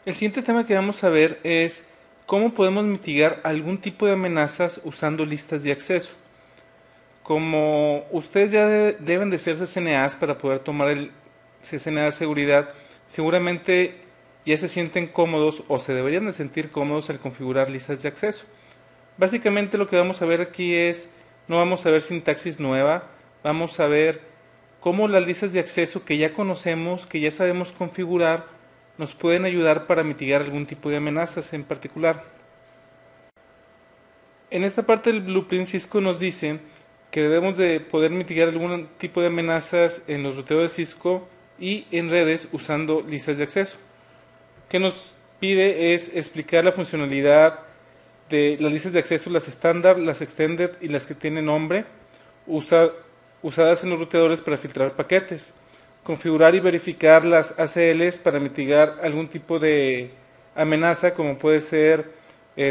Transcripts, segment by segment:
El siguiente tema que vamos a ver es cómo podemos mitigar algún tipo de amenazas usando listas de acceso. Como ustedes ya deben de ser CCNAs para poder tomar el CCNA de seguridad, seguramente ya se sienten cómodos o se deberían de sentir cómodos al configurar listas de acceso. Básicamente lo que vamos a ver aquí es, no vamos a ver sintaxis nueva, vamos a ver cómo las listas de acceso que ya conocemos, que ya sabemos configurar, nos pueden ayudar para mitigar algún tipo de amenazas en particular. En esta parte del blueprint Cisco nos dice que debemos de poder mitigar algún tipo de amenazas en los ruteos de Cisco y en redes usando listas de acceso. Lo que nos pide es explicar la funcionalidad de las listas de acceso, las estándar, las extended y las que tienen nombre, usadas en los ruteadores para filtrar paquetes. Configurar y verificar las ACLs para mitigar algún tipo de amenaza como puede ser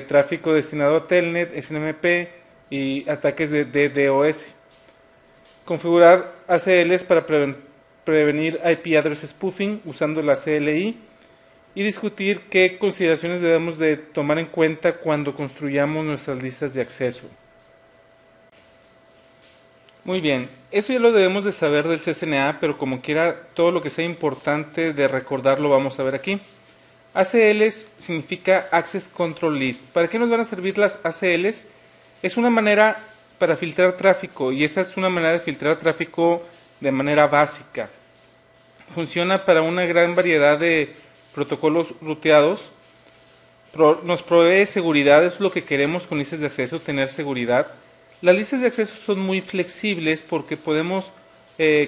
tráfico destinado a Telnet, SNMP y ataques de DDoS. Configurar ACLs para prevenir IP address spoofing usando la CLI y discutir qué consideraciones debemos de tomar en cuenta cuando construyamos nuestras listas de acceso. Muy bien, eso ya lo debemos de saber del CCNA, pero como quiera, todo lo que sea importante de recordar lo vamos a ver aquí. ACLs significa Access Control List. ¿Para qué nos van a servir las ACLs? Es una manera para filtrar tráfico y esa es una manera de filtrar tráfico de manera básica. Funciona para una gran variedad de protocolos ruteados. Nos provee seguridad, es lo que queremos con listas de acceso, tener seguridad. Las listas de acceso son muy flexibles porque podemos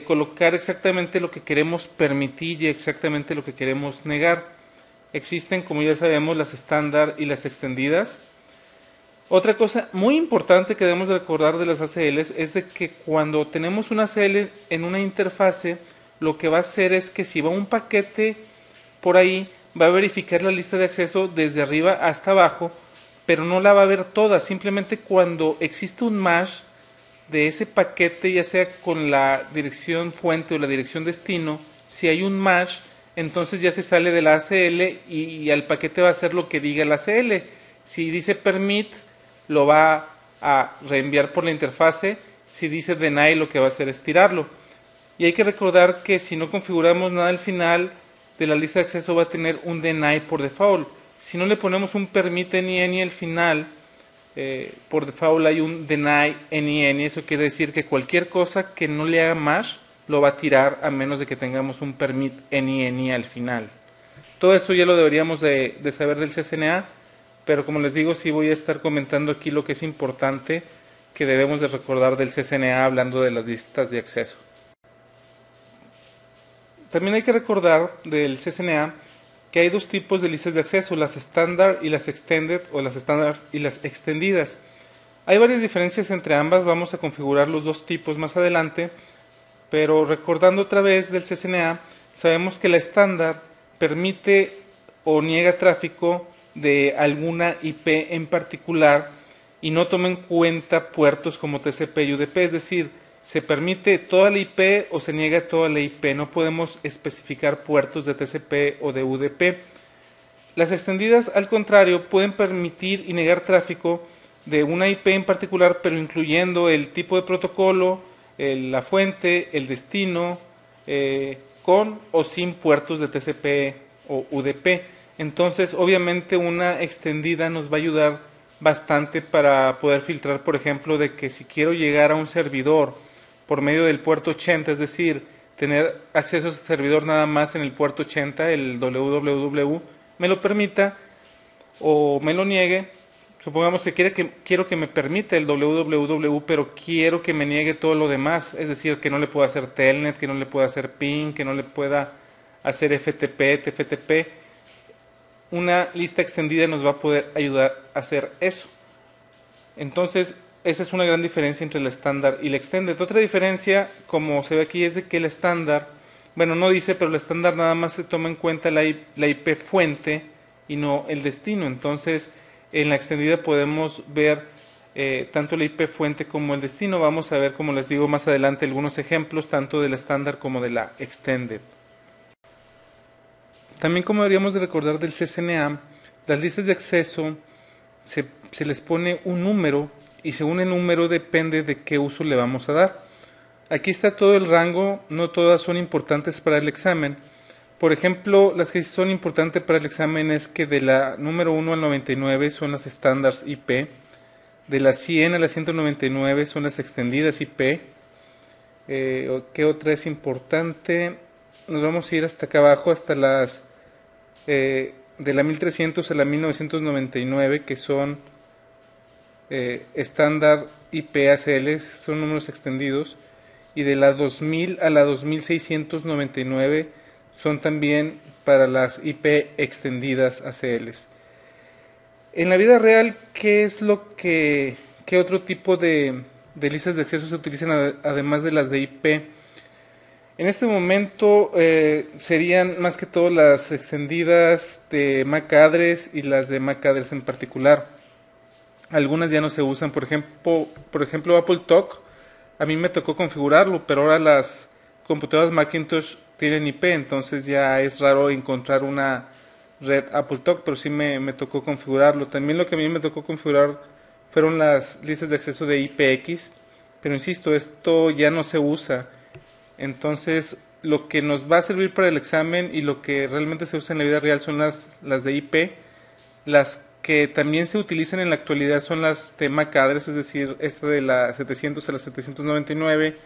colocar exactamente lo que queremos permitir y exactamente lo que queremos negar. Existen, como ya sabemos, las estándar y las extendidas. Otra cosa muy importante que debemos recordar de las ACLs es de que cuando tenemos una ACL en una interfase, lo que va a hacer es que si va un paquete por ahí, va a verificar la lista de acceso desde arriba hasta abajo, pero no la va a ver toda. Simplemente cuando existe un match de ese paquete, ya sea con la dirección fuente o la dirección destino, si hay un match, entonces ya se sale de la ACL y al paquete va a hacer lo que diga la ACL. Si dice permit, lo va a reenviar por la interfase. Si dice deny, lo que va a hacer es tirarlo. Y hay que recordar que si no configuramos nada al final de la lista de acceso va a tener un deny por default. Si no le ponemos un permit any al final, por default hay un deny any. Eso quiere decir que cualquier cosa que no le haga match lo va a tirar a menos de que tengamos un permit any al final. Todo eso ya lo deberíamos de saber del CCNA, pero como les digo, sí voy a estar comentando aquí lo que es importante que debemos de recordar del CCNA hablando de las listas de acceso. También hay que recordar del CCNA que hay dos tipos de listas de acceso, las estándar y las extended o las estándar y las extendidas. Hay varias diferencias entre ambas, vamos a configurar los dos tipos más adelante, pero recordando otra vez del CCNA, sabemos que la estándar permite o niega tráfico de alguna IP en particular y no toma en cuenta puertos como TCP y UDP, es decir, se permite toda la IP o se niega toda la IP, no podemos especificar puertos de TCP o de UDP. Las extendidas, al contrario, pueden permitir y negar tráfico de una IP en particular, pero incluyendo el tipo de protocolo, la fuente, el destino, con o sin puertos de TCP o UDP. Entonces, obviamente, una extendida nos va a ayudar bastante para poder filtrar, por ejemplo, de que si quiero llegar a un servidor por medio del puerto 80, es decir, tener acceso a ese servidor nada más en el puerto 80, el www, me lo permita o me lo niegue. Supongamos que quiero que me permita el www, pero quiero que me niegue todo lo demás, es decir, que no le pueda hacer telnet, que no le pueda hacer ping, que no le pueda hacer FTP, TFTP. Una lista extendida nos va a poder ayudar a hacer eso. Entonces, esa es una gran diferencia entre el estándar y el extended. Otra diferencia, como se ve aquí, es de que el estándar, bueno, no dice, pero el estándar nada más se toma en cuenta la IP fuente y no el destino. Entonces, en la extendida podemos ver tanto la IP fuente como el destino. Vamos a ver, como les digo más adelante, algunos ejemplos tanto del estándar como de la extended. También, como deberíamos de recordar del CCNA, las listas de acceso se les pone un número y según el número depende de qué uso le vamos a dar. Aquí está todo el rango, no todas son importantes para el examen. Por ejemplo, las que sí son importantes para el examen es que de la número 1 al 99 son las estándares IP, de la 100 a la 199 son las extendidas IP. ¿Qué otra es importante? Nos vamos a ir hasta acá abajo, hasta las de la 1300 a la 1999, que son estándar IP ACL, son números extendidos, y de la 2000 a la 2699 son también para las IP extendidas ACLs. En la vida real, ¿qué otro tipo de listas de acceso se utilizan además de las de IP? En este momento serían más que todo las extendidas de MAC address y las de MAC address en particular. Algunas ya no se usan, por ejemplo AppleTalk. A mí me tocó configurarlo, pero ahora las computadoras Macintosh tienen IP, entonces ya es raro encontrar una red AppleTalk, pero sí me tocó configurarlo. También lo que a mí me tocó configurar fueron las listas de acceso de IPX, pero insisto, esto ya no se usa. Entonces, lo que nos va a servir para el examen y lo que realmente se usa en la vida real son las de IP. Las que también se utilizan en la actualidad son las de MAC address, es decir, esta de la 700 a la 799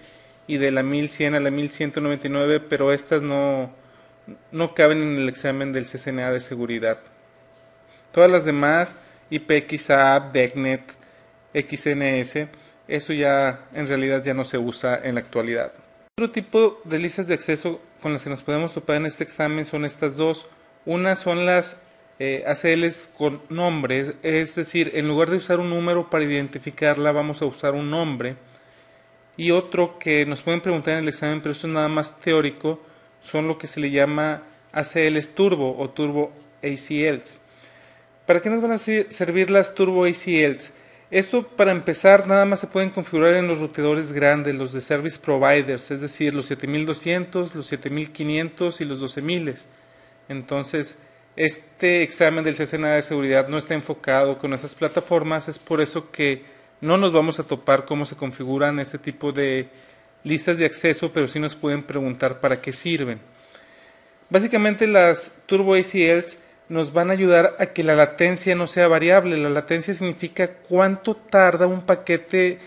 y de la 1100 a la 1199, pero estas no caben en el examen del CCNA de seguridad. Todas las demás, IPXApp, DECnet, XNS, eso ya en realidad ya no se usa en la actualidad. Otro tipo de listas de acceso con las que nos podemos topar en este examen son estas dos. Una son las ACLs con nombres, es decir, en lugar de usar un número para identificarla vamos a usar un nombre. Y otro que nos pueden preguntar en el examen, pero eso es nada más teórico, son lo que se le llama ACLs turbo o turbo ACLs. ¿Para qué nos van a servir las turbo ACLs? Esto, para empezar, nada más se pueden configurar en los routadores grandes, los de service providers, es decir, los 7200, los 7500 y los 12000. Entonces, este examen del CCNA de seguridad no está enfocado con esas plataformas, es por eso que no nos vamos a topar cómo se configuran este tipo de listas de acceso, pero sí nos pueden preguntar para qué sirven. Básicamente las Turbo ACLs nos van a ayudar a que la latencia no sea variable. La latencia significa cuánto tarda un paquete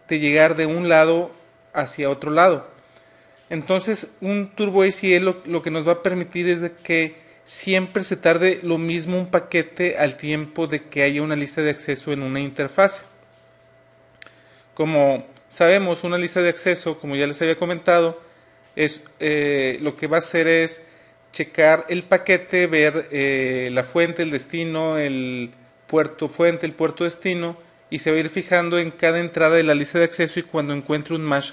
de llegar de un lado hacia otro lado. Entonces, un Turbo ACL lo que nos va a permitir es de que siempre se tarde lo mismo un paquete al tiempo de que haya una lista de acceso en una interfase. Como sabemos, una lista de acceso, como ya les había comentado, es lo que va a hacer es checar el paquete, ver la fuente, el destino, el puerto fuente, el puerto destino, y se va a ir fijando en cada entrada de la lista de acceso y cuando encuentre un match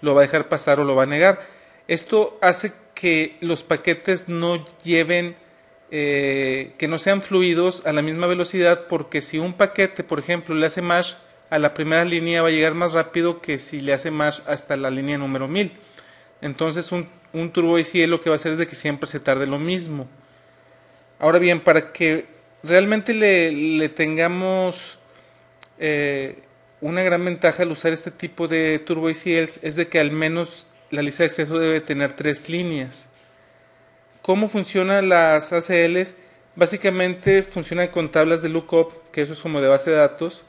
lo va a dejar pasar o lo va a negar. Esto hace que los paquetes no lleven, que no sean fluidos a la misma velocidad, porque si un paquete, por ejemplo, le hace match a la primera línea, va a llegar más rápido que si le hace match hasta la línea número 1000. Entonces un Turbo ACL lo que va a hacer es de que siempre se tarde lo mismo. Ahora bien, para que realmente le tengamos una gran ventaja al usar este tipo de Turbo ACLs es de que al menos la lista de acceso debe tener 3 líneas. ¿Cómo funcionan las ACLs? Básicamente funcionan con tablas de lookup, que eso es como de base de datos,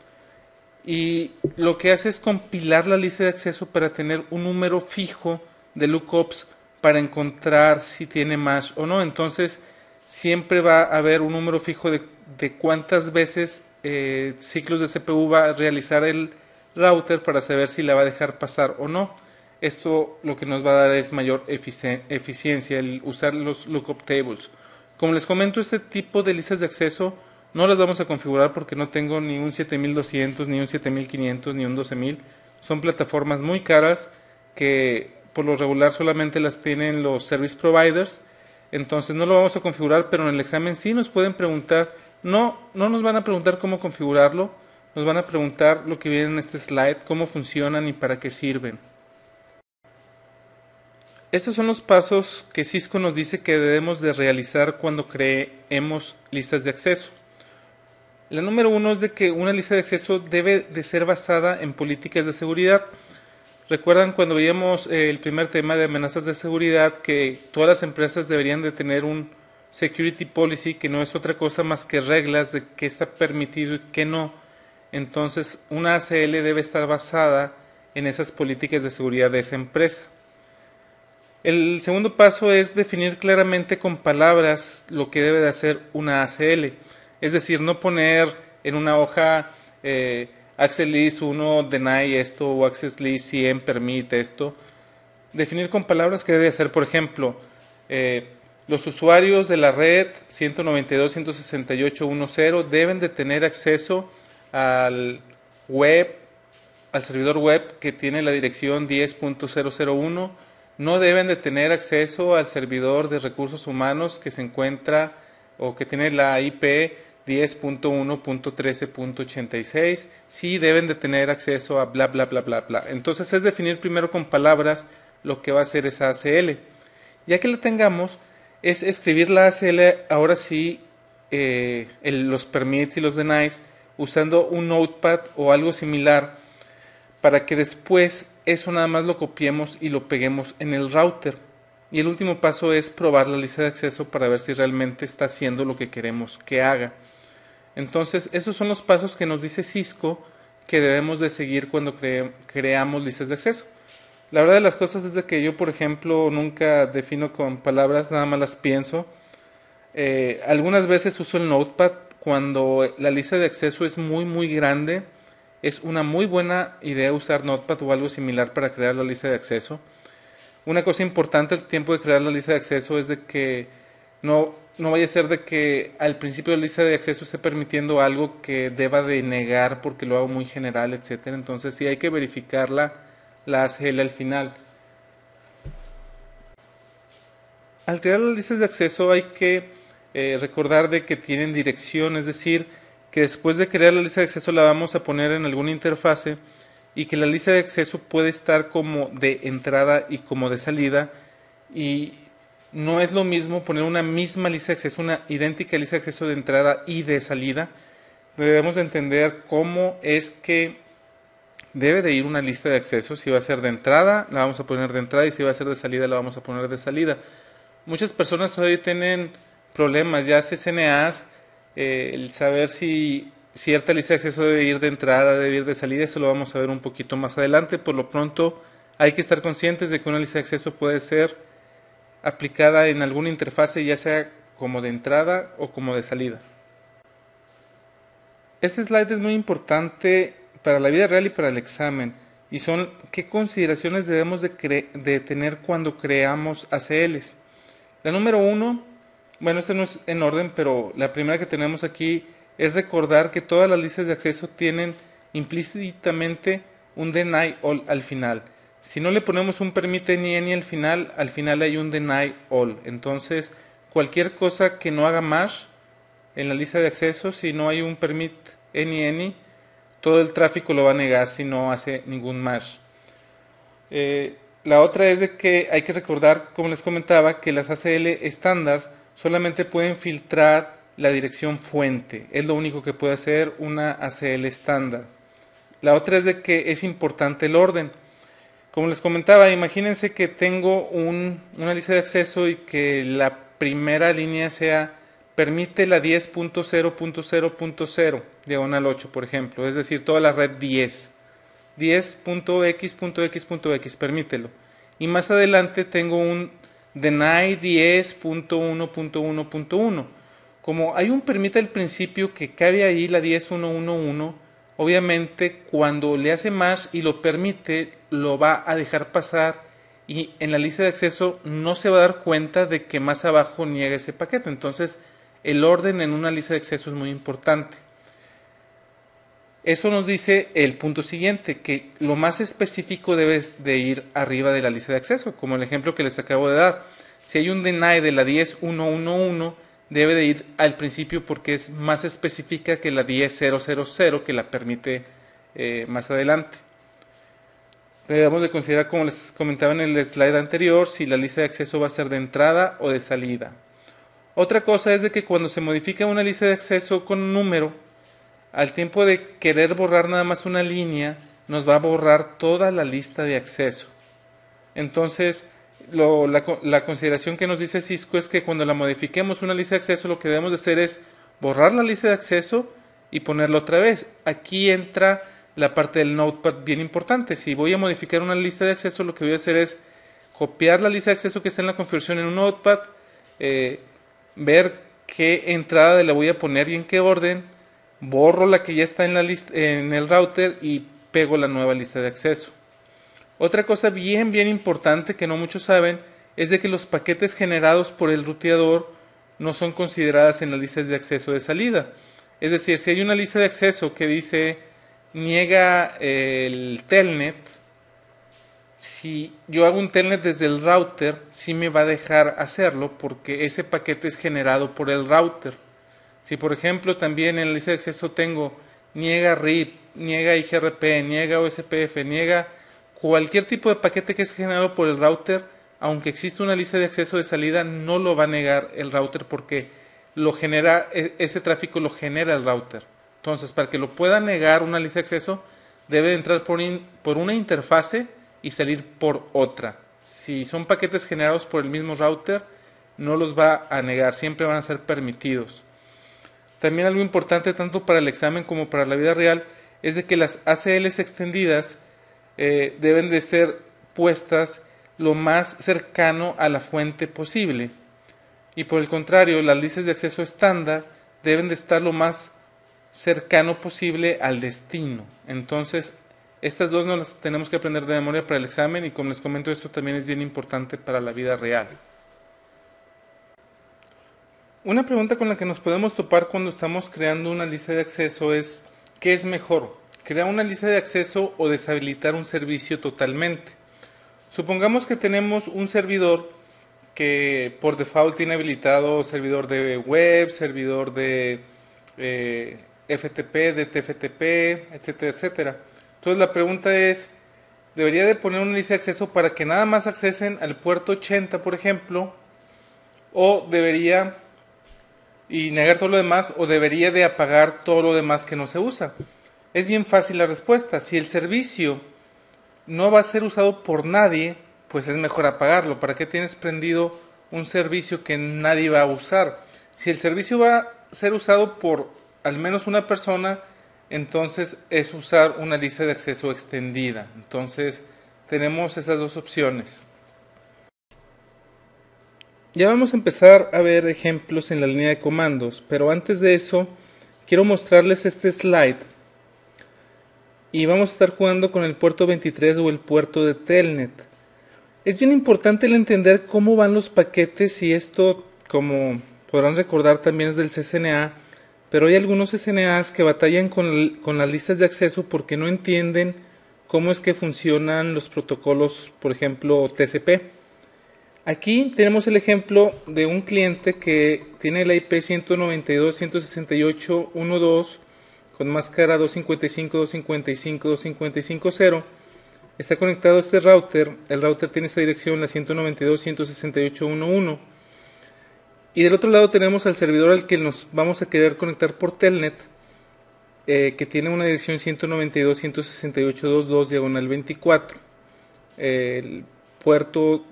y lo que hace es compilar la lista de acceso para tener un número fijo de lookups para encontrar si tiene match o no. Entonces siempre va a haber un número fijo de cuántas veces ciclos de CPU va a realizar el router para saber si la va a dejar pasar o no. Esto lo que nos va a dar es mayor eficiencia, el usar los lookup tables. Como les comento, este tipo de listas de acceso no las vamos a configurar porque no tengo ni un 7200, ni un 7500, ni un 12000. Son plataformas muy caras que por lo regular solamente las tienen los service providers. Entonces no lo vamos a configurar, pero en el examen sí nos pueden preguntar. No nos van a preguntar cómo configurarlo, nos van a preguntar lo que viene en este slide, cómo funcionan y para qué sirven. Estos son los pasos que Cisco nos dice que debemos de realizar cuando creemos listas de acceso. La número uno es de que una lista de acceso debe de ser basada en políticas de seguridad. Recuerdan cuando veíamos el primer tema de amenazas de seguridad que todas las empresas deberían de tener un security policy, que no es otra cosa más que reglas de qué está permitido y qué no. Entonces una ACL debe estar basada en esas políticas de seguridad de esa empresa. El segundo paso es definir claramente con palabras lo que debe de hacer una ACL. Es decir, no poner en una hoja Access List 1 deny esto o Access List 100 permite esto. Definir con palabras que debe hacer, por ejemplo, los usuarios de la red 192.168.1.0 deben de tener acceso al web, al servidor web que tiene la dirección 10.001. No deben de tener acceso al servidor de recursos humanos que se encuentra o que tiene la IP 10.1.13.86. Sí deben de tener acceso a bla bla bla bla bla. Entonces es definir primero con palabras lo que va a hacer esa ACL. Ya que la tengamos, es escribir la ACL ahora sí, los permits y los denies usando un notepad o algo similar, para que después eso nada más lo copiemos y lo peguemos en el router. Y el último paso es probar la lista de acceso para ver si realmente está haciendo lo que queremos que haga. Entonces, esos son los pasos que nos dice Cisco que debemos de seguir cuando creamos listas de acceso. La verdad de las cosas es de que yo, por ejemplo, nunca defino con palabras, nada más las pienso. Algunas veces uso el notepad cuando la lista de acceso es muy grande. Es una muy buena idea usar Notepad o algo similar para crear la lista de acceso. Una cosa importante al tiempo de crear la lista de acceso es de que no vaya a ser de que al principio de la lista de acceso esté permitiendo algo que deba de negar porque lo hago muy general, etcétera. Entonces sí hay que verificar la ACL al final. Al crear las listas de acceso hay que recordar de que tienen dirección, es decir, que después de crear la lista de acceso la vamos a poner en alguna interfase y que la lista de acceso puede estar como de entrada y como de salida, y no es lo mismo poner una misma lista de acceso, una idéntica lista de acceso de entrada y de salida. Debemos de entender cómo es que debe de ir una lista de acceso. Si va a ser de entrada, la vamos a poner de entrada, y si va a ser de salida, la vamos a poner de salida. Muchas personas todavía tienen problemas, ya CCNAs, el saber si cierta lista de acceso debe ir de entrada, debe ir de salida. Eso lo vamos a ver un poquito más adelante. Por lo pronto hay que estar conscientes de que una lista de acceso puede ser aplicada en alguna interfase, ya sea como de entrada o como de salida. Este slide es muy importante para la vida real y para el examen, y son qué consideraciones debemos de tener cuando creamos ACLs. La número uno, bueno, esta no es en orden, pero la primera que tenemos aquí es recordar que todas las listas de acceso tienen implícitamente un deny all al final. Si no le ponemos un permit any al final hay un deny all. Entonces, cualquier cosa que no haga match en la lista de acceso, si no hay un permit any, todo el tráfico lo va a negar si no hace ningún match. La otra es de que hay que recordar, como les comentaba, que las ACL estándar solamente pueden filtrar la dirección fuente. Es lo único que puede hacer una ACL estándar. La otra es de que es importante el orden. Como les comentaba, imagínense que tengo una lista de acceso y que la primera línea sea permite la 10.0.0.0 diagonal 8, por ejemplo, es decir, toda la red 10.x.x.x, permítelo. Y más adelante tengo un deny 10.1.1.1. Como hay un permite al principio que cabe ahí la 10.1.1.1, obviamente cuando le hace match y lo permite, lo va a dejar pasar, y en la lista de acceso no se va a dar cuenta de que más abajo niega ese paquete. Entonces el orden en una lista de acceso es muy importante. Eso nos dice el punto siguiente, que lo más específico debe de ir arriba de la lista de acceso, como el ejemplo que les acabo de dar. Si hay un deny de la 10.1.1.1, debe de ir al principio porque es más específica que la 10.0.0.0, que la permite más adelante. Debemos de considerar, como les comentaba en el slide anterior, si la lista de acceso va a ser de entrada o de salida. Otra cosa es de que cuando se modifica una lista de acceso con un número, al tiempo de querer borrar nada más una línea, nos va a borrar toda la lista de acceso. Entonces, la consideración que nos dice Cisco es que cuando la modifiquemos una lista de acceso, lo que debemos de hacer es borrar la lista de acceso y ponerla otra vez. Aquí entra la parte del Notepad bien importante. Si voy a modificar una lista de acceso, lo que voy a hacer es copiar la lista de acceso que está en la configuración en un Notepad, ver qué entrada le voy a poner y en qué orden, borro la que ya está en la lista, en el router, y pego la nueva lista de acceso. Otra cosa bien importante que no muchos saben es de que los paquetes generados por el ruteador no son consideradas en las listas de acceso de salida. Es decir, si hay una lista de acceso que dice niega el telnet, si yo hago un telnet desde el router, sí me va a dejar hacerlo porque ese paquete es generado por el router. Si por ejemplo también en la lista de acceso tengo niega RIP, niega IGRP, niega OSPF, niega cualquier tipo de paquete que es generado por el router, aunque exista una lista de acceso de salida, no lo va a negar el router porque lo genera, ese tráfico lo genera el router. Entonces, para que lo pueda negar una lista de acceso, debe entrar por una interfase y salir por otra. Si son paquetes generados por el mismo router, no los va a negar, siempre van a ser permitidos. También algo importante tanto para el examen como para la vida real es de que las ACLs extendidas deben de ser puestas lo más cercano a la fuente posible, y por el contrario las listas de acceso estándar deben de estar lo más cercano posible al destino. Entonces estas dos nos las tenemos que aprender de memoria para el examen, y como les comento, esto también es bien importante para la vida real. Una pregunta con la que nos podemos topar cuando estamos creando una lista de acceso es ¿qué es mejor? ¿Crear una lista de acceso o deshabilitar un servicio totalmente? Supongamos que tenemos un servidor que por default tiene habilitado servidor de web, servidor de FTP, de TFTP, etcétera, etcétera. Entonces la pregunta es, ¿debería de poner una lista de acceso para que nada más accesen al puerto 80, por ejemplo? ¿O debería y negar todo lo demás, o debería de apagar todo lo demás que no se usa? Es bien fácil la respuesta. Si el servicio no va a ser usado por nadie, pues es mejor apagarlo. ¿Para qué tienes prendido un servicio que nadie va a usar? Si el servicio va a ser usado por al menos una persona, entonces es usar una lista de acceso extendida. Entonces tenemos esas dos opciones. Ya vamos a empezar a ver ejemplos en la línea de comandos, pero antes de eso quiero mostrarles este slide. Y vamos a estar jugando con el puerto 23 o el puerto de Telnet. Es bien importante el entender cómo van los paquetes, y esto, como podrán recordar, también es del CCNA, pero hay algunos CCNAs que batallan con las listas de acceso porque no entienden cómo es que funcionan los protocolos, por ejemplo, TCP. Aquí tenemos el ejemplo de un cliente que tiene la IP 192.168.1.2 con máscara 255.255.255.0. Está conectado a este router. El router tiene esta dirección, la 192.168.1.1. Y del otro lado tenemos al servidor al que nos vamos a querer conectar por Telnet, que tiene una dirección 192.168.2.2 diagonal 24. El puerto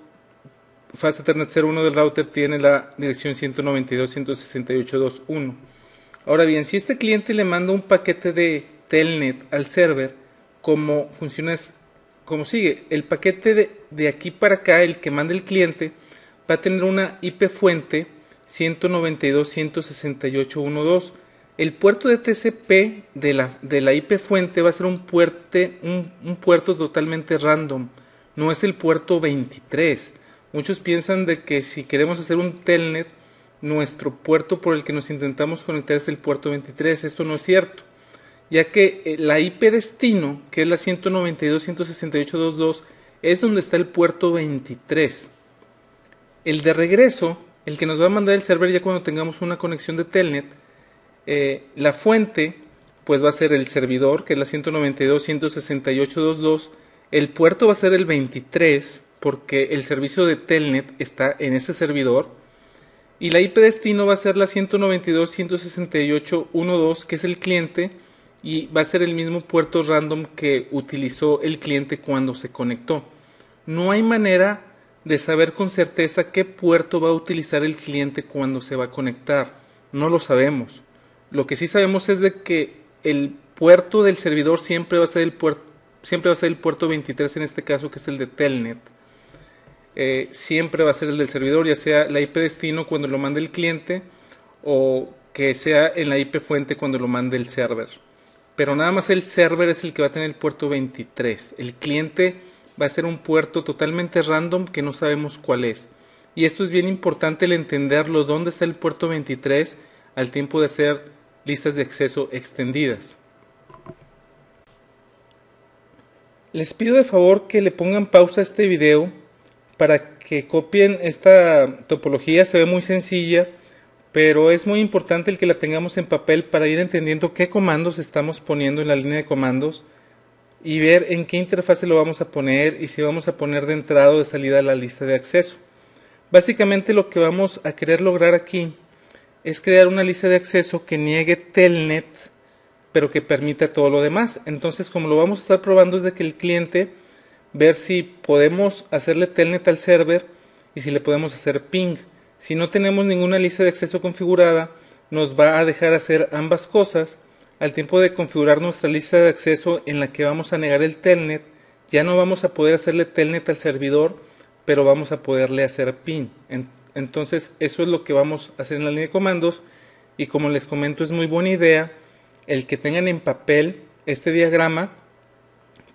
Fast Ethernet 01 del router tiene la dirección 192.168.2.1. Ahora bien, si este cliente le manda un paquete de Telnet al server, como funciona es como sigue. El paquete de aquí para acá, el que manda el cliente, va a tener una IP fuente 192.168.1.2. El puerto de TCP de la IP fuente va a ser un puerto totalmente random. No es el puerto 23. Muchos piensan de que si queremos hacer un telnet, nuestro puerto por el que nos intentamos conectar es el puerto 23. Esto no es cierto, ya que la IP destino, que es la 192.168.2.2, es donde está el puerto 23. El de regreso, el que nos va a mandar el server ya cuando tengamos una conexión de telnet, la fuente pues va a ser el servidor, que es la 192.168.2.2. El puerto va a ser el 23 porque el servicio de Telnet está en ese servidor. Y la IP destino va a ser la 192.168.1.2, que es el cliente, y va a ser el mismo puerto random que utilizó el cliente cuando se conectó. No hay manera de saber con certeza qué puerto va a utilizar el cliente cuando se va a conectar. No lo sabemos. Lo que sí sabemos es de que el puerto del servidor siempre va a ser el puerto 23 en este caso, que es el de Telnet. Siempre va a ser el del servidor, ya sea la IP destino cuando lo mande el cliente o que sea en la IP fuente cuando lo mande el server. Pero nada más el server es el que va a tener el puerto 23. El cliente va a ser un puerto totalmente random que no sabemos cuál es. Y esto es bien importante el entenderlo, dónde está el puerto 23 al tiempo de hacer listas de acceso extendidas. Les pido de favor que le pongan pausa a este video para que copien esta topología. Se ve muy sencilla, pero es muy importante el que la tengamos en papel para ir entendiendo qué comandos estamos poniendo en la línea de comandos y ver en qué interfase lo vamos a poner y si vamos a poner de entrada o de salida la lista de acceso. Básicamente lo que vamos a querer lograr aquí es crear una lista de acceso que niegue Telnet, pero que permita todo lo demás. Entonces, como lo vamos a estar probando es de que el cliente ver si podemos hacerle telnet al server y si le podemos hacer ping. Si no tenemos ninguna lista de acceso configurada, nos va a dejar hacer ambas cosas. Al tiempo de configurar nuestra lista de acceso en la que vamos a negar el telnet, ya no vamos a poder hacerle telnet al servidor, pero vamos a poderle hacer ping. Entonces eso es lo que vamos a hacer en la línea de comandos, y como les comento, es muy buena idea el que tengan en papel este diagrama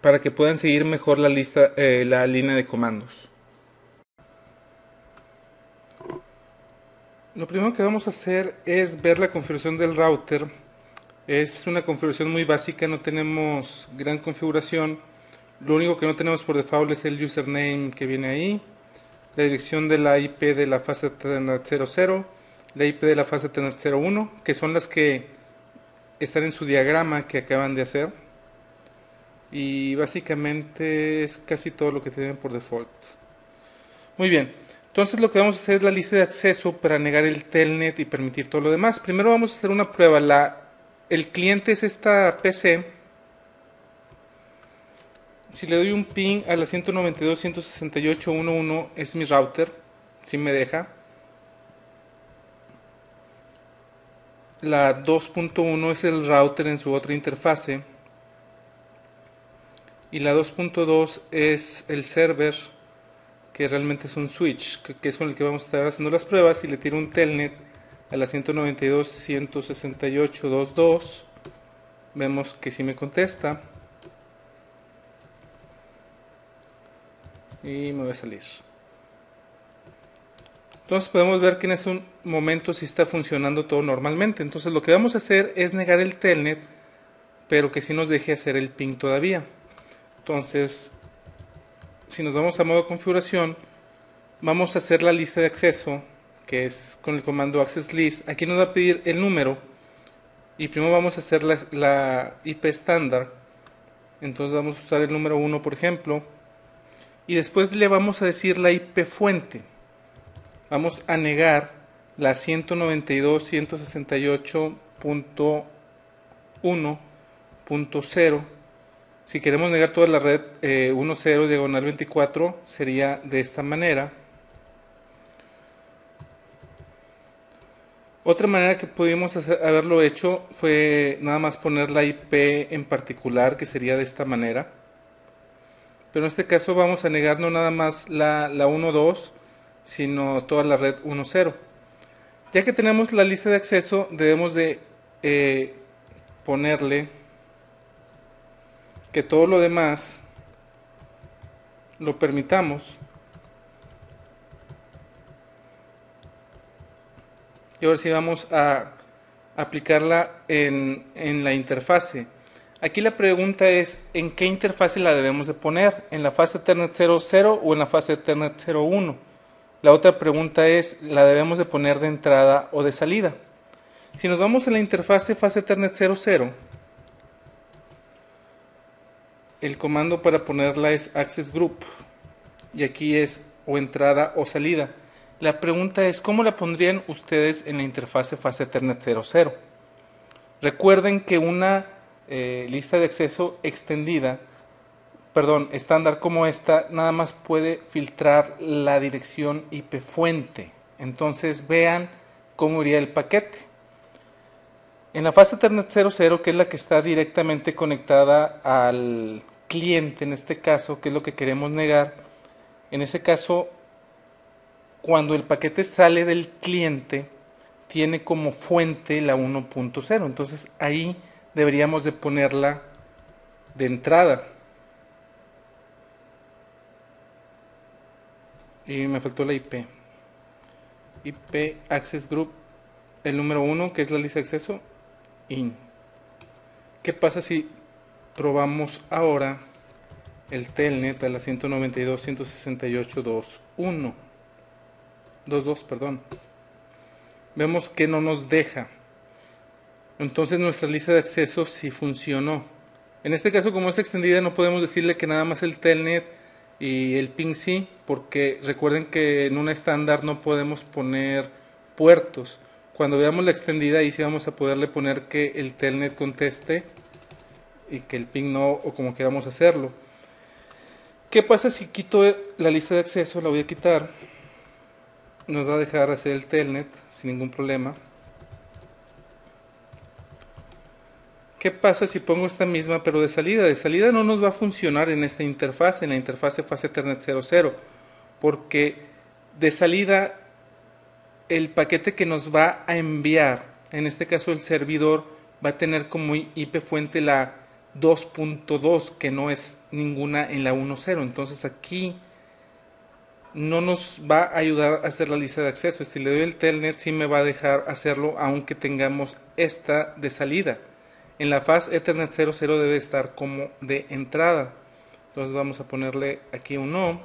para que puedan seguir mejor la línea de comandos. Lo primero que vamos a hacer es ver la configuración del router. Es una configuración muy básica, no tenemos gran configuración. Lo único que no tenemos por default es el username que viene ahí, la dirección de la IP de la fase Ethernet 00, la IP de la fase Ethernet 01, que son las que están en su diagrama que acaban de hacer. Y básicamente es casi todo lo que tienen por default. Muy bien, entonces lo que vamos a hacer es la lista de acceso para negar el telnet y permitir todo lo demás. Primero vamos a hacer una prueba. El cliente es esta PC. Si le doy un ping a la 192.168.1.1 es mi router, si me deja. La 2.1 es el router en su otra interfase. Y la 2.2 es el server, que realmente es un switch, que es con el que vamos a estar haciendo las pruebas. Y le tiro un telnet a la 192.168.2.2. Vemos que sí me contesta. Y me voy a salir. Entonces podemos ver que en este momento sí está funcionando todo normalmente. Entonces lo que vamos a hacer es negar el telnet, pero que sí nos deje hacer el ping todavía. Entonces, si nos vamos a modo configuración, vamos a hacer la lista de acceso, que es con el comando access list. Aquí nos va a pedir el número y primero vamos a hacer la IP estándar. Entonces vamos a usar el número 1, por ejemplo, y después le vamos a decir la IP fuente. Vamos a negar la 192.168.1.0. Si queremos negar toda la red 10 diagonal 24, sería de esta manera. Otra manera que pudimos haberlo hecho fue nada más poner la IP en particular, que sería de esta manera. Pero en este caso vamos a negar no nada más la 1.2, sino toda la red 1.0. Ya que tenemos la lista de acceso, debemos de ponerle que todo lo demás lo permitamos. Y ahora sí vamos a aplicarla en la interfase. Aquí la pregunta es, ¿en qué interfase la debemos de poner? ¿En la fase Ethernet 00 o en la fase Ethernet 01? La otra pregunta es, ¿la debemos de poner de entrada o de salida? Si nos vamos a la interfase fase Ethernet 00, el comando para ponerla es access group y aquí es o entrada o salida. La pregunta es, ¿cómo la pondrían ustedes en la interfase fase Ethernet 00? Recuerden que una lista de acceso extendida, perdón, estándar como esta, nada más puede filtrar la dirección IP fuente. Entonces vean cómo iría el paquete. En la fase Ethernet 00, que es la que está directamente conectada al cliente, en este caso, que es lo que queremos negar, en ese caso, cuando el paquete sale del cliente, tiene como fuente la 1.0. Entonces ahí deberíamos de ponerla de entrada. Y me faltó la IP. IP Access Group, el número 1, que es la lista de acceso, IN. ¿Qué pasa si probamos ahora el telnet a la 192.168.2.1.2.2, perdón? Vemos que no nos deja. Entonces nuestra lista de acceso sí funcionó. En este caso, como es extendida, no podemos decirle que nada más el telnet y el ping sí, porque recuerden que en una estándar no podemos poner puertos. Cuando veamos la extendida, ahí sí vamos a poderle poner que el telnet conteste y que el ping no, o como queramos hacerlo. ¿Qué pasa si quito la lista de acceso? La voy a quitar. Nos va a dejar hacer el telnet sin ningún problema. ¿Qué pasa si pongo esta misma pero de salida? De salida no nos va a funcionar en esta interfaz, en la interfase fase Ethernet 00, porque de salida el paquete que nos va a enviar, en este caso el servidor, va a tener como IP fuente la 2.2, que no es ninguna en la 1.0. Entonces aquí no nos va a ayudar a hacer la lista de acceso. Si le doy el telnet sí me va a dejar hacerlo aunque tengamos esta de salida. En la fase Ethernet 00 debe estar como de entrada. Entonces vamos a ponerle aquí un no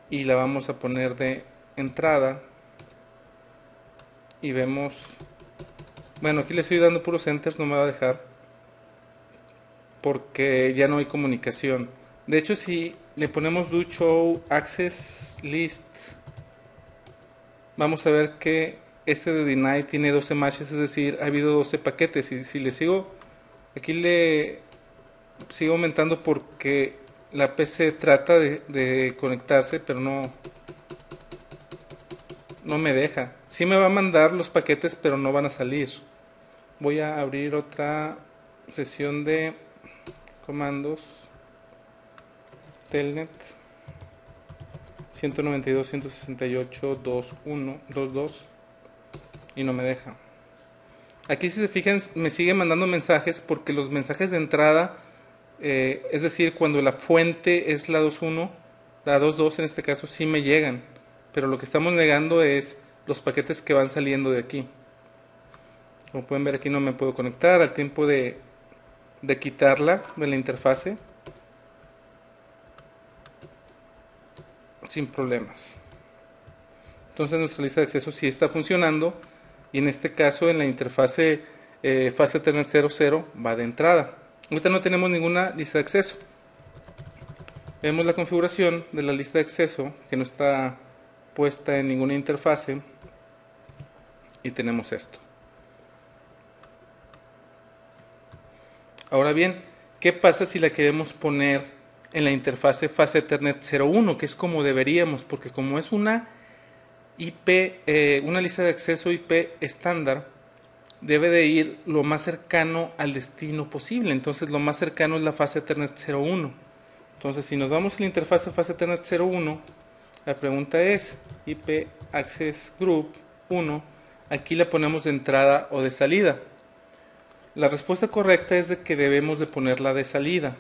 y la vamos a poner de entrada y vemos, bueno, aquí le estoy dando puros enters, no me va a dejar porque ya no hay comunicación. De hecho, si le ponemos do show access list, vamos a ver que este de deny tiene 12 matches, es decir, ha habido 12 paquetes. Y si le sigo, aquí le sigo aumentando porque la PC trata de conectarse, pero no me deja. Sí me va a mandar los paquetes, pero no van a salir. Voy a abrir otra sesión de comandos. Telnet 192.168.2.1.2.2 y no me deja. Aquí si se fijan me sigue mandando mensajes porque los mensajes de entrada, es decir, cuando la fuente es la 2.1, la 2.2 en este caso, sí me llegan, pero lo que estamos negando es los paquetes que van saliendo de aquí. Como pueden ver, aquí no me puedo conectar. Al tiempo de quitarla de la interfase sin problemas. Entonces nuestra lista de acceso sí está funcionando y en este caso en la interfase fase Ethernet 00 va de entrada. Ahorita no tenemos ninguna lista de acceso. Vemos la configuración de la lista de acceso que no está puesta en ninguna interfase y tenemos esto. Ahora bien, ¿qué pasa si la queremos poner en la interfase fase Ethernet 01, que es como deberíamos? Porque como es una IP, una lista de acceso IP estándar, debe de ir lo más cercano al destino posible. Entonces lo más cercano es la fase Ethernet 01. Entonces si nos vamos a la interfase fase Ethernet 01, la pregunta es IP Access Group 1, aquí la ponemos de entrada o de salida. La respuesta correcta es de que debemos de ponerla de salida.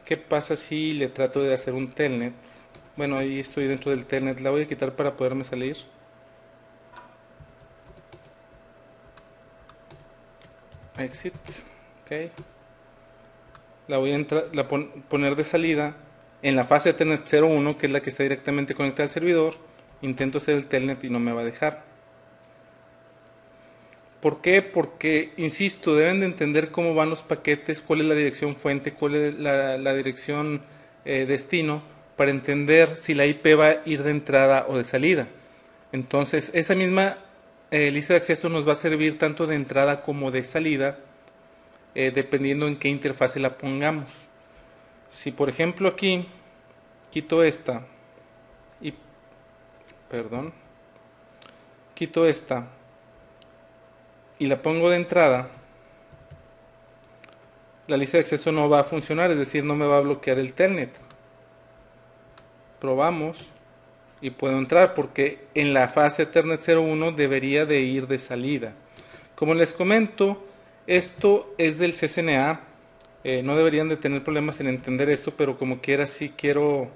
¿Qué pasa si le trato de hacer un telnet? Bueno, ahí estoy dentro del telnet, la voy a quitar para poderme salir. Exit, ok. La voy a poner de salida en la fase Ethernet 01, que es la que está directamente conectada al servidor. Intento hacer el telnet y no me va a dejar. ¿Por qué? Porque, insisto, deben de entender cómo van los paquetes, cuál es la dirección fuente, cuál es la dirección destino, para entender si la IP va a ir de entrada o de salida. Entonces, esta misma lista de acceso nos va a servir tanto de entrada como de salida, dependiendo en qué interfase la pongamos. Si por ejemplo aquí quito esta y quito esta y la pongo de entrada, la lista de acceso no va a funcionar, es decir, no me va a bloquear el telnet. Probamos y puedo entrar porque en la fase Ethernet 01 debería de ir de salida. Como les comento, esto es del CCNA, no deberían de tener problemas en entender esto, pero como quiera sí quiero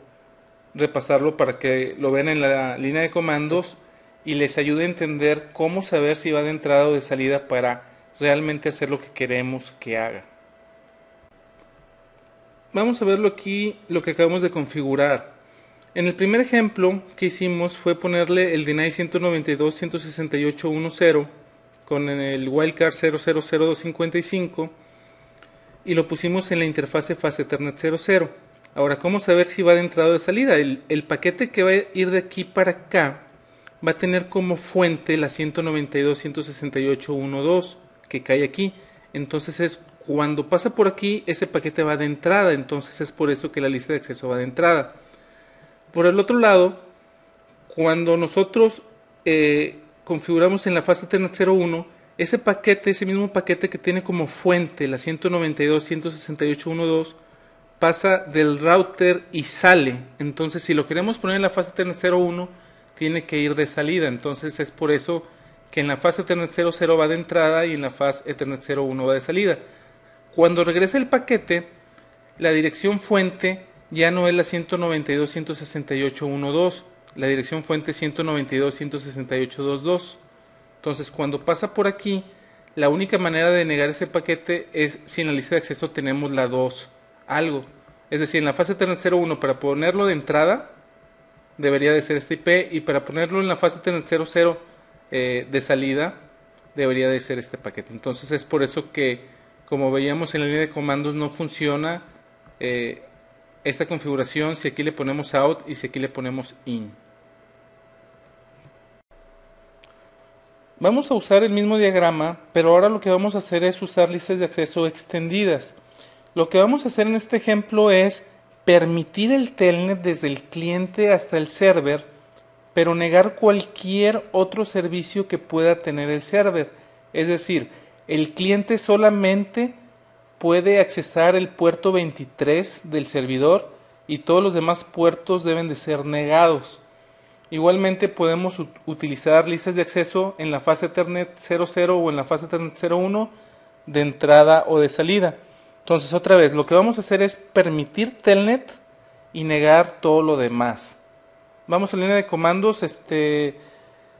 repasarlo para que lo vean en la línea de comandos y les ayude a entender cómo saber si va de entrada o de salida para realmente hacer lo que queremos que haga. Vamos a verlo aquí, lo que acabamos de configurar. En el primer ejemplo que hicimos fue ponerle el deny 192.168.1.0 con el wildcard 000255 y lo pusimos en la interfase fase Ethernet 00. Ahora, ¿cómo saber si va de entrada o de salida? El paquete que va a ir de aquí para acá va a tener como fuente la 192.168.1.2 que cae aquí. Entonces es cuando pasa por aquí, ese paquete va de entrada. Entonces es por eso que la lista de acceso va de entrada. Por el otro lado, cuando nosotros configuramos en la fase Ethernet 01, ese paquete, ese mismo paquete que tiene como fuente la 192.168.1.2, pasa del router y sale. Entonces, si lo queremos poner en la fase Ethernet 01, tiene que ir de salida. Entonces, es por eso que en la fase Ethernet 00 va de entrada y en la fase Ethernet 01 va de salida. Cuando regresa el paquete, la dirección fuente ya no es la 192.168.1.2, la dirección fuente es 192.168.2.2. Entonces, cuando pasa por aquí, la única manera de negar ese paquete es si en la lista de acceso tenemos la 2 algo. Es decir, en la fase Ethernet 01 para ponerlo de entrada debería de ser este IP y para ponerlo en la fase Ethernet 00 de salida debería de ser este paquete. Entonces es por eso que, como veíamos en la línea de comandos, no funciona esta configuración si aquí le ponemos out y si aquí le ponemos in. Vamos a usar el mismo diagrama, pero ahora lo que vamos a hacer es usar listas de acceso extendidas. Lo que vamos a hacer en este ejemplo es permitir el telnet desde el cliente hasta el server, pero negar cualquier otro servicio que pueda tener el server. Es decir, el cliente solamente puede accesar el puerto 23 del servidor y todos los demás puertos deben de ser negados. Igualmente podemos utilizar listas de acceso en la fase Ethernet 00 o en la fase Ethernet 01 de entrada o de salida. Entonces, otra vez, lo que vamos a hacer es permitir telnet y negar todo lo demás. Vamos a la línea de comandos.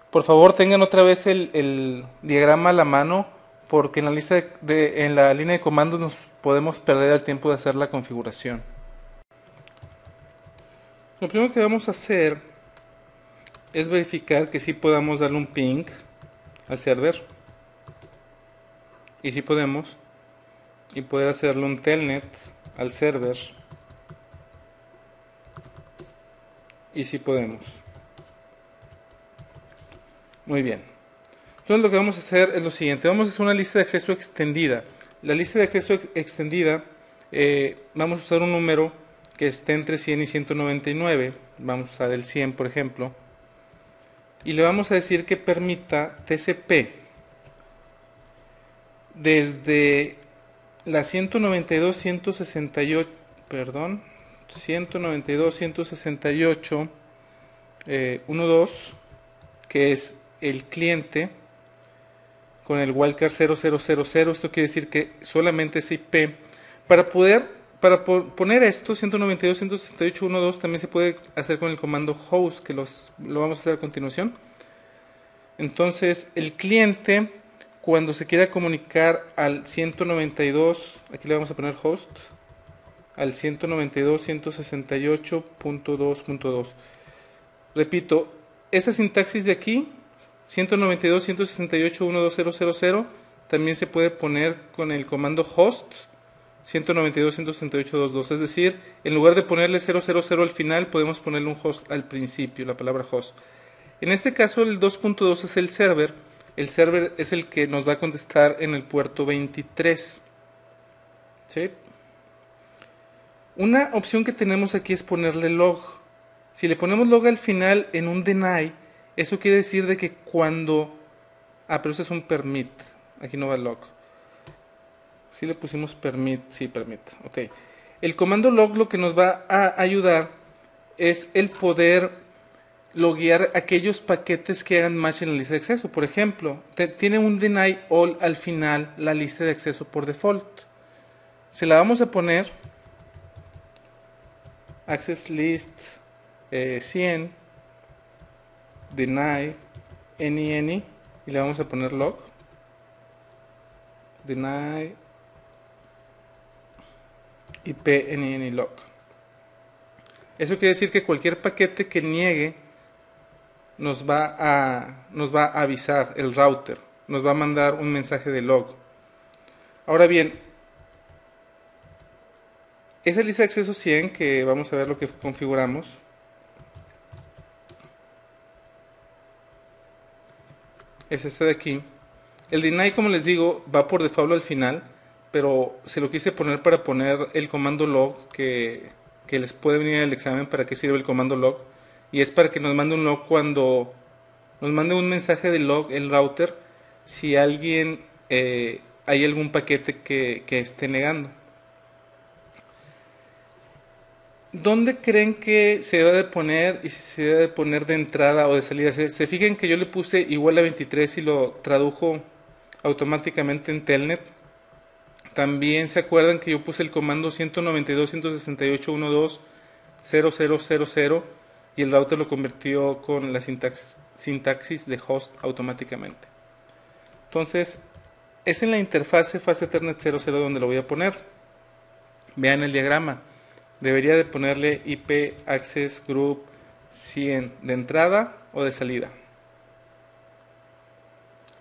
Por favor, tengan otra vez el diagrama a la mano, porque en la en la línea de comandos nos podemos perder el tiempo de hacer la configuración. Lo primero que vamos a hacer es verificar que sí podamos darle un ping al server. Y sí podemos. Y poder hacerle un telnet al server. Y sí podemos. Muy bien. Entonces lo que vamos a hacer es lo siguiente. Vamos a hacer una lista de acceso extendida. La lista de acceso extendida, vamos a usar un número que esté entre 100 y 199. Vamos a usar el 100, por ejemplo. Y le vamos a decir que permita TCP desde la 192.168.1.2, que es el cliente, con el wildcard 0000. Esto quiere decir que solamente es IP. Para poner esto, 192.168.1.2, también se puede hacer con el comando host, que lo vamos a hacer a continuación. Entonces, el cliente, cuando se quiera comunicar al 192, aquí le vamos a poner host, al 192.168.2.2. Repito, esa sintaxis de aquí 192.168.1.2.0.0.0 también se puede poner con el comando host 192.168.2.2, es decir, en lugar de ponerle 000 al final, podemos ponerle un host al principio, la palabra host. En este caso el 2.2 es el server es el que nos va a contestar en el puerto 23. ¿Sí? Una opción que tenemos aquí es ponerle log. Si le ponemos log al final en un deny, eso quiere decir de que cuando... pero ese es un permit, aquí no va log. Si le pusimos permit, sí, permit, ok. El comando log lo que nos va a ayudar es el poder loguear aquellos paquetes que hagan match en la lista de acceso. Por ejemplo, tiene un deny all al final la lista de acceso por default. Se la vamos a poner access list 100 deny any y le vamos a poner log deny IP any log. Eso quiere decir que cualquier paquete que niegue nos va a avisar el router, nos va a mandar un mensaje de log. Ahora bien, esa lista de acceso 100 que vamos a ver lo que configuramos, es esta de aquí. El deny, como les digo, va por default al final, pero se lo quise poner para poner el comando log que les puede venir en el examen para qué sirve el comando log, y es para que nos mande un log cuando nos mande un mensaje de log el router si alguien hay algún paquete que esté negando. ¿Dónde creen que se debe de poner y si se debe de poner de entrada o de salida? Se fijan que yo le puse igual a 23 y lo tradujo automáticamente en Telnet. También se acuerdan que yo puse el comando 192.168.1.2.0.0.0.0 y el router lo convirtió con la sintaxis de host automáticamente. Entonces, es en la interfase fase Ethernet 00 donde lo voy a poner. Vean el diagrama. Debería de ponerle IP Access Group 100 de entrada o de salida.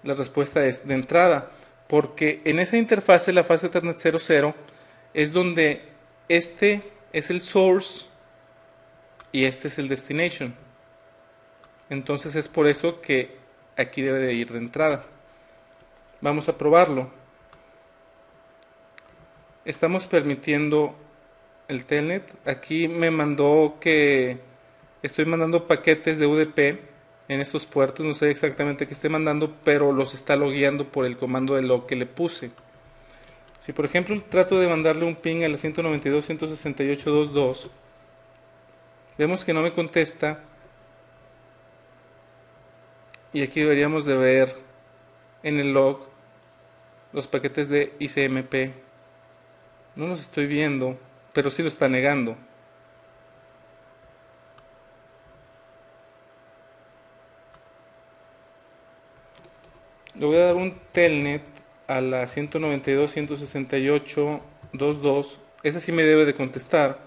La respuesta es de entrada, porque en esa interfase, la fase Ethernet 00, es donde este es el source y este es el destination. Entonces es por eso que aquí debe de ir de entrada. Vamos a probarlo. Estamos permitiendo el telnet. Aquí me mandó que estoy mandando paquetes de UDP en estos puertos. No sé exactamente qué esté mandando, pero los está logueando por el comando de log que le puse. Si por ejemplo trato de mandarle un ping a la 192.168.2.2, vemos que no me contesta. Y aquí deberíamos de ver en el log los paquetes de ICMP. No los estoy viendo, pero sí lo está negando. Le voy a dar un telnet a la 192.168.2.2. Ese sí me debe de contestar,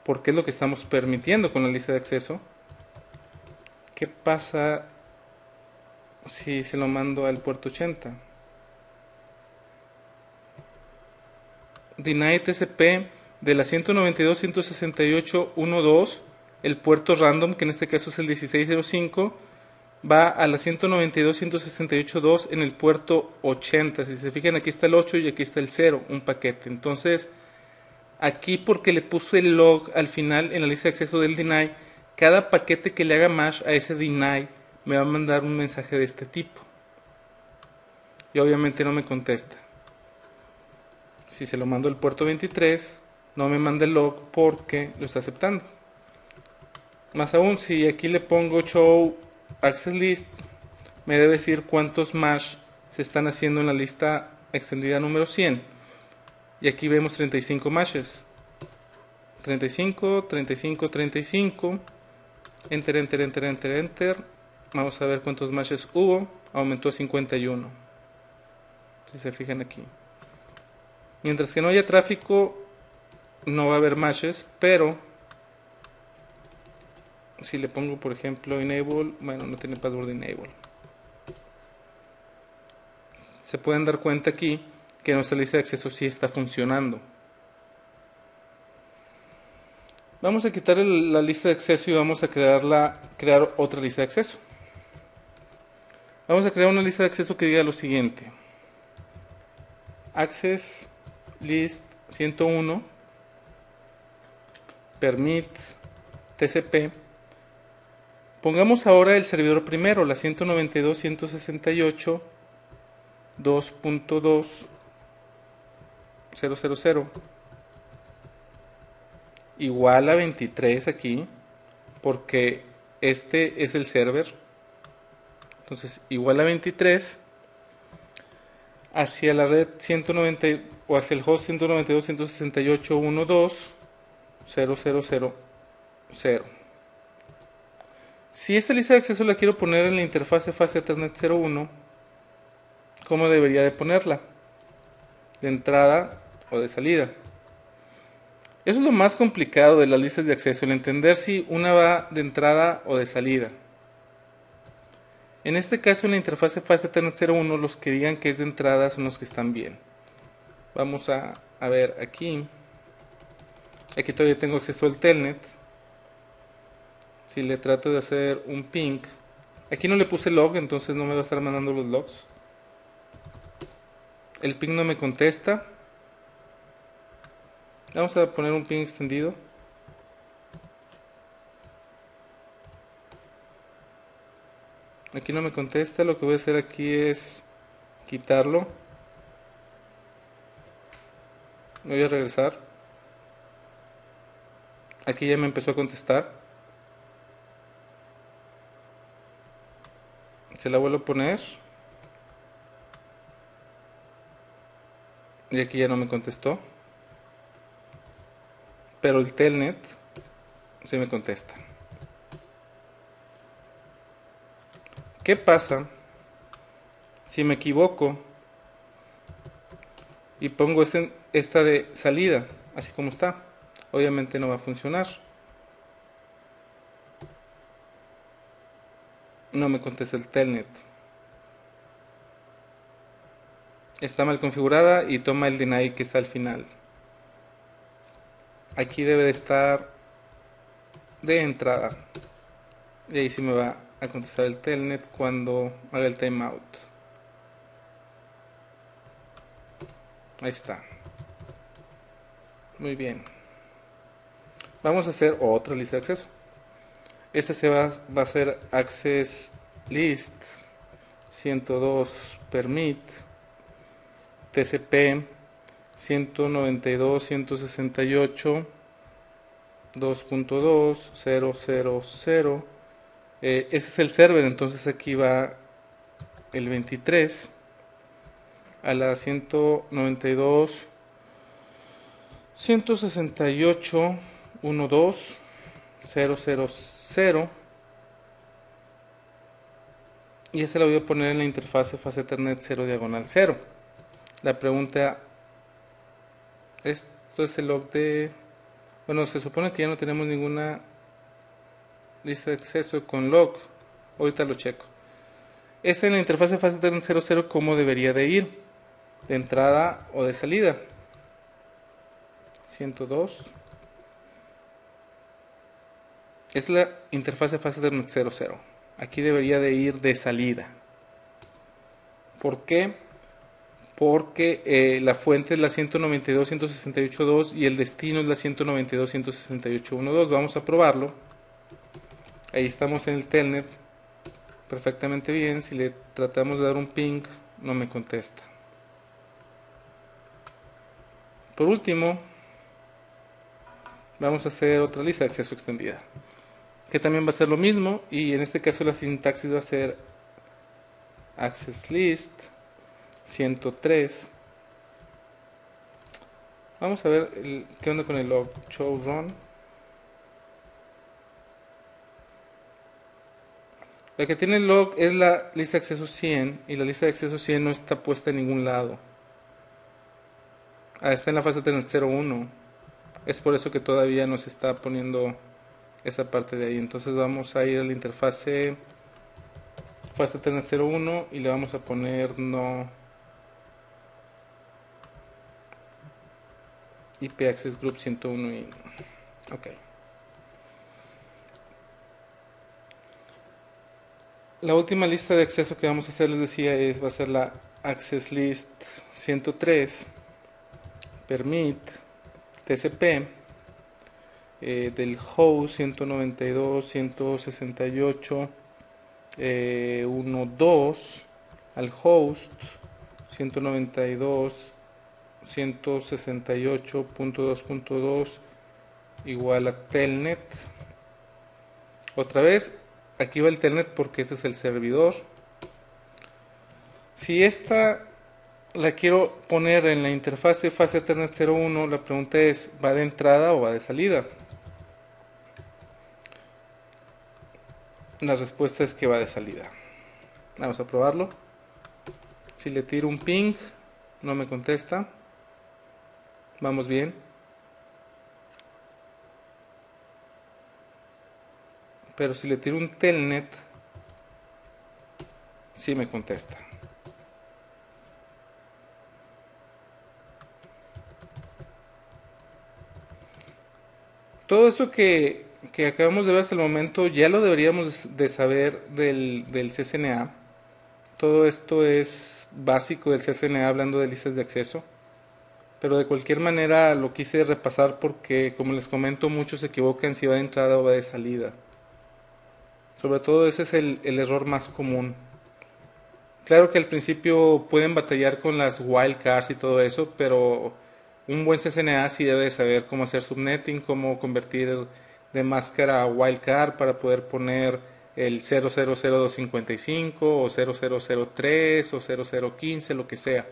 porque es lo que estamos permitiendo con la lista de acceso. ¿Qué pasa si se lo mando al puerto 80? Deny TCP de la 192.168.1.2, el puerto random, que en este caso es el 1605, va a la 192.168.2 en el puerto 80. Si se fijan, aquí está el 8 y aquí está el 0, un paquete. Entonces, aquí porque le puse el log al final en la lista de acceso del deny, cada paquete que le haga match a ese deny me va a mandar un mensaje de este tipo. Y obviamente no me contesta. Si se lo mando al puerto 23, no me manda el log porque lo está aceptando. Más aún, si aquí le pongo show access list, me debe decir cuántos match se están haciendo en la lista extendida número 100. Y aquí vemos 35 matches. 35, 35, 35. Enter, enter, enter, enter, enter. Vamos a ver cuántos matches hubo. Aumentó a 51. Si se fijan aquí. Mientras que no haya tráfico, no va a haber matches, pero si le pongo, por ejemplo, enable, bueno, no tiene password enable. se pueden dar cuenta aquí que nuestra lista de acceso sí está funcionando. Vamos a quitar la lista de acceso y vamos a crear otra lista de acceso. Vamos a crear una lista de acceso que diga lo siguiente: access list 101 permit tcp. Pongamos ahora el servidor primero, la 192.168.2.2.000 igual a 23 aquí, porque este es el server. Entonces igual a 23 hacia la red 190 o hacia el host 192.168.1.2.0.0.0. Si esta lista de acceso la quiero poner en la interfase fase Ethernet 01, ¿cómo debería de ponerla? ¿De entrada o de salida? Eso es lo más complicado de las listas de acceso, el entender si una va de entrada o de salida. En este caso, en la interfase fase Ethernet 01, los que digan que es de entrada son los que están bien. Vamos a ver aquí. Aquí todavía tengo acceso al telnet. Si le trato de hacer un ping, aquí no le puse log, entonces no me va a estar mandando los logs. El ping no me contesta. Vamos a poner un ping extendido. Aquí no me contesta. Lo que voy a hacer aquí es quitarlo. Me voy a regresar. Aquí ya me empezó a contestar. Se la vuelvo a poner. Y aquí ya no me contestó. Pero el telnet sí me contesta. ¿Qué pasa si me equivoco y pongo esta de salida, así como está? Obviamente no va a funcionar. No me contesta el telnet. Está mal configurada y toma el deny que está al final. Aquí debe de estar de entrada. Y ahí sí me va a contestar el telnet cuando haga el timeout. Ahí está. Muy bien. Vamos a hacer otra lista de acceso. Esta va a ser access list 102 permit tcp 192.168.2.2.0.0.0. Ese es el server, entonces aquí va el 23 a la 192.168.1.2.0.0.0 y ese la voy a poner en la interfase fase Ethernet 0 diagonal 0. La pregunta, esto es el log de... Bueno, se supone que ya no tenemos ninguna lista de acceso con log. Ahorita lo checo. Es en la interfase fase Ethernet 00, ¿cómo debería de ir? ¿De entrada o de salida? 102. Es la interfase fase Ethernet 00. Aquí debería de ir de salida. ¿Por qué? Porque la fuente es la 192.168.2 y el destino es la 192.168.1.2. Vamos a probarlo. Ahí estamos en el telnet perfectamente bien. Si le tratamos de dar un ping, no me contesta. Por último, vamos a hacer otra lista de acceso extendida, que también va a ser lo mismo, y en este caso la sintaxis va a ser access list 103. Vamos a ver qué onda con el log show run. La que tiene el log es la lista de acceso 100 y la lista de acceso 100 no está puesta en ningún lado. Está en la fase Ethernet 01. Es por eso que todavía nos está poniendo esa parte de ahí. Entonces vamos a ir a la interfase fase Ethernet 01 y le vamos a poner no IP Access Group 101 y... ok. La última lista de acceso que vamos a hacer, les decía, va a ser la Access List 103 permit TCP del host 192.168.1.2 al host 192.168.2.2 igual a telnet. Otra vez, aquí va el telnet porque este es el servidor. Si esta la quiero poner en la interfase fase Ethernet 01, la pregunta es, ¿va de entrada o va de salida? La respuesta es que va de salida. Vamos a probarlo. Si le tiro un ping, no me contesta. Vamos bien. Pero si le tiro un telnet, sí me contesta. Todo esto que acabamos de ver hasta el momento ya lo deberíamos de saber del CCNA. Todo esto es básico del CCNA hablando de listas de acceso. Pero de cualquier manera lo quise repasar porque, como les comento, muchos se equivocan si va de entrada o va de salida. Sobre todo ese es el error más común. Claro que al principio pueden batallar con las wildcards y todo eso, pero un buen CCNA sí debe saber cómo hacer subnetting, cómo convertir de máscara a wildcard para poder poner el 000255 o 0003 o 0015, lo que sea.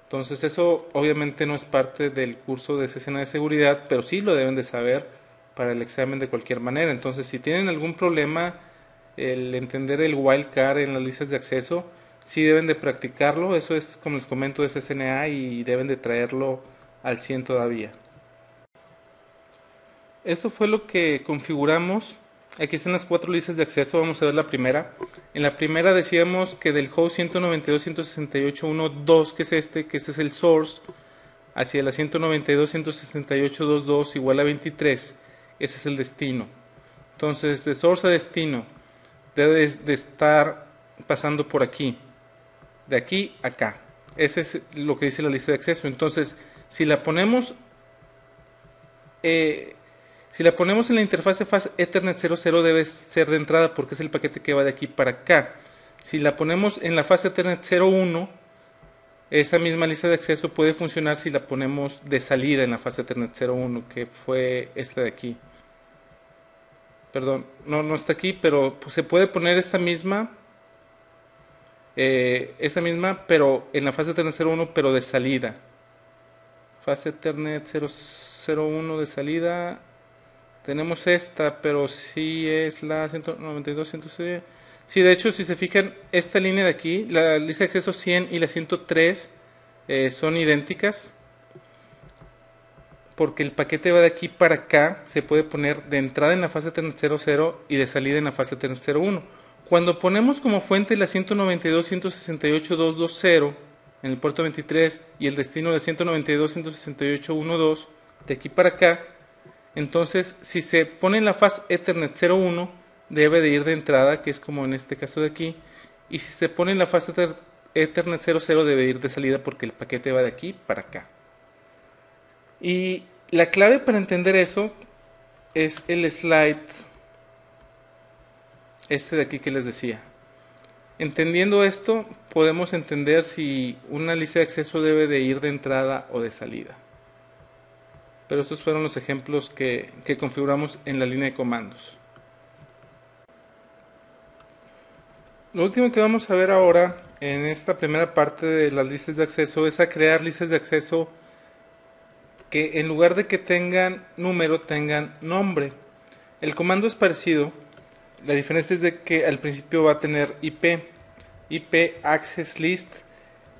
Entonces eso obviamente no es parte del curso de CCNA de seguridad, pero sí lo deben de saber para el examen de cualquier manera. Entonces si tienen algún problema, el entender el wildcard en las listas de acceso, sí deben de practicarlo. Eso es, como les comento, de CCNA y deben de traerlo al 100 todavía. Esto fue lo que configuramos. Aquí están las 4 listas de acceso. Vamos a ver la primera. En la primera decíamos que del host 192.168.1.2, que este es el source, hacia la 192.168.2.2 igual a 23, ese es el destino. Entonces, de source a destino debe de estar pasando por aquí, de aquí a acá. Ese es lo que dice la lista de acceso. Entonces, si la ponemos en la interfase fase Ethernet 00 debe ser de entrada porque es el paquete que va de aquí para acá. Si la ponemos en la fase Ethernet 01, esa misma lista de acceso puede funcionar si la ponemos de salida en la fase Ethernet 01, que fue esta de aquí. Perdón, no está aquí, pero pues se puede poner esta misma, pero en la fase Ethernet 01, pero de salida. Fase Ethernet 001 de salida. Tenemos esta, pero sí es la 192.168. Sí, de hecho, si se fijan, esta línea de aquí, la lista de acceso 100 y la 103 son idénticas. Porque el paquete va de aquí para acá, se puede poner de entrada en la fase Ethernet 00 y de salida en la fase Ethernet 01. Cuando ponemos como fuente la 192.168.2.2.0 en el puerto 23 y el destino de 192.168.1.2 de aquí para acá, entonces si se pone en la fase Ethernet 01 debe de ir de entrada, que es como en este caso de aquí, y si se pone en la fase Ethernet 00 debe ir de salida porque el paquete va de aquí para acá. Y la clave para entender eso es el slide este de aquí que les decía. Entendiendo esto, podemos entender si una lista de acceso debe de ir de entrada o de salida. Pero estos fueron los ejemplos que configuramos en la línea de comandos. Lo último que vamos a ver ahora en esta primera parte de las listas de acceso es a crear listas de acceso que en lugar de que tengan número, tengan nombre. El comando es parecido, la diferencia es de que al principio va a tener IP Access List.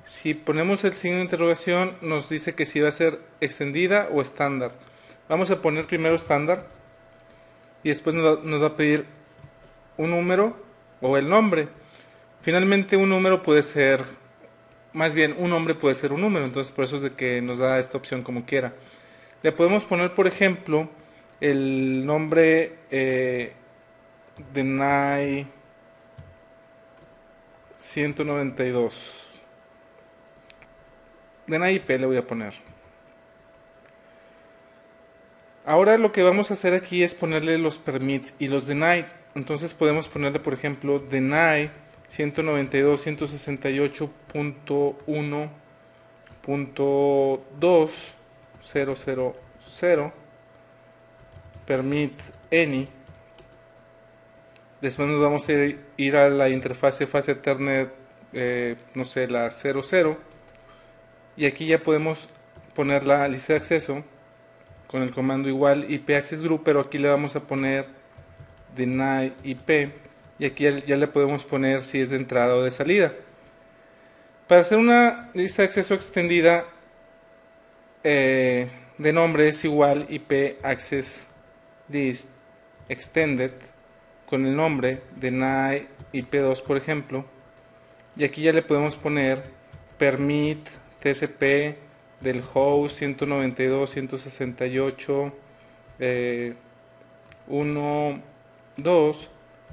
Si ponemos el signo de interrogación nos dice que si va a ser extendida o estándar. Vamos a poner primero estándar y después nos va a pedir un número o el nombre. Finalmente un número puede ser, más bien un nombre puede ser un número, entonces por eso es de que nos da esta opción como quiera. Le podemos poner, por ejemplo, el nombre deny 192. Deny IP le voy a poner. Ahora lo que vamos a hacer aquí es ponerle los permits y los deny. Entonces podemos ponerle, por ejemplo, deny 192.168.1.2.000 permit any. Después nos vamos a ir a la interfase fase Ethernet, no sé, la 00. Y aquí ya podemos poner la lista de acceso con el comando igual IP access group, pero aquí le vamos a poner deny IP y aquí ya le podemos poner si es de entrada o de salida. Para hacer una lista de acceso extendida de nombre es igual IP access list extended con el nombre deny IP2, por ejemplo, y aquí ya le podemos poner permit TCP del host 192.168.1.2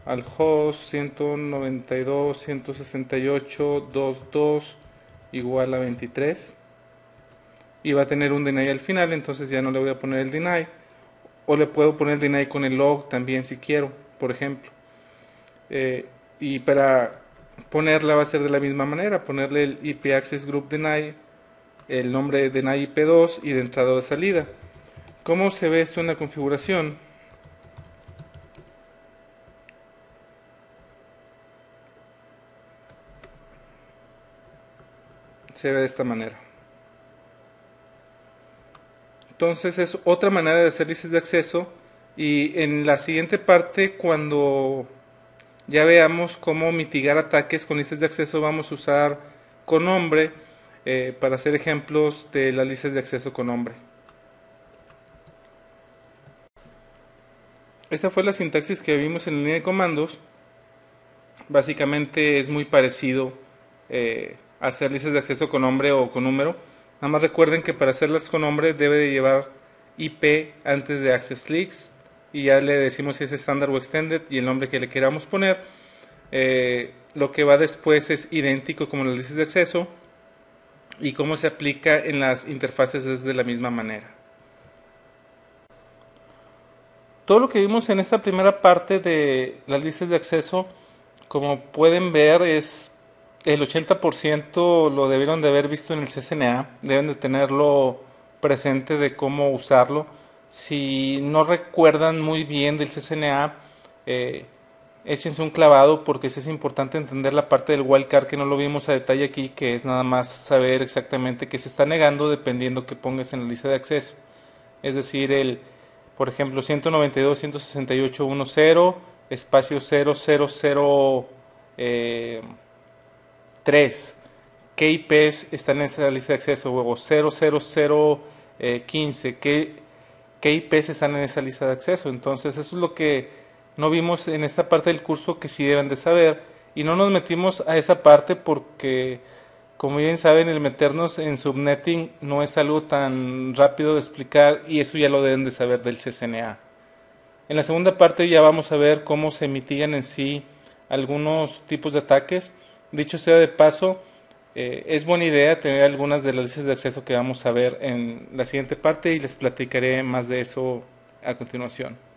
al host 192.168.2.2 igual a 23 y va a tener un deny al final, entonces ya no le voy a poner el deny, o le puedo poner el deny con el log también si quiero, por ejemplo. Y para ponerla va a ser de la misma manera, ponerle el IP access group deny, el nombre de deny IP2 y de entrada o de salida. ¿Cómo se ve esto en la configuración? Se ve de esta manera. Entonces es otra manera de hacer listas de acceso, y en la siguiente parte, cuando ya veamos cómo mitigar ataques con listas de acceso, vamos a usar con nombre para hacer ejemplos de las listas de acceso con nombre. Esta fue la sintaxis que vimos en la línea de comandos. Básicamente es muy parecido hacer listas de acceso con nombre o con número. Nada más recuerden que para hacerlas con nombre debe de llevar IP antes de access list, y ya le decimos si es estándar o extended y el nombre que le queramos poner. Lo que va después es idéntico como las listas de acceso, y cómo se aplica en las interfaces es de la misma manera. Todo lo que vimos en esta primera parte de las listas de acceso, como pueden ver, es el 80% lo debieron de haber visto en el CCNA, deben de tenerlo presente de cómo usarlo. Si no recuerdan muy bien del CCNA, échense un clavado, porque es importante entender la parte del wildcard que no lo vimos a detalle aquí, que es nada más saber exactamente qué se está negando dependiendo que pongas en la lista de acceso. Es decir, por ejemplo, 192.168.1.0 espacio 000 ¿qué IPs están en esa lista de acceso? O 00015, ¿qué IPs están en esa lista de acceso? Entonces eso es lo que no vimos en esta parte del curso, que sí deben de saber, y no nos metimos a esa parte porque, como bien saben, el meternos en subnetting no es algo tan rápido de explicar, y eso ya lo deben de saber del CCNA. En la segunda parte ya vamos a ver cómo se mitigan en sí algunos tipos de ataques. Dicho sea de paso, es buena idea tener algunas de las listas de acceso que vamos a ver en la siguiente parte, y les platicaré más de eso a continuación.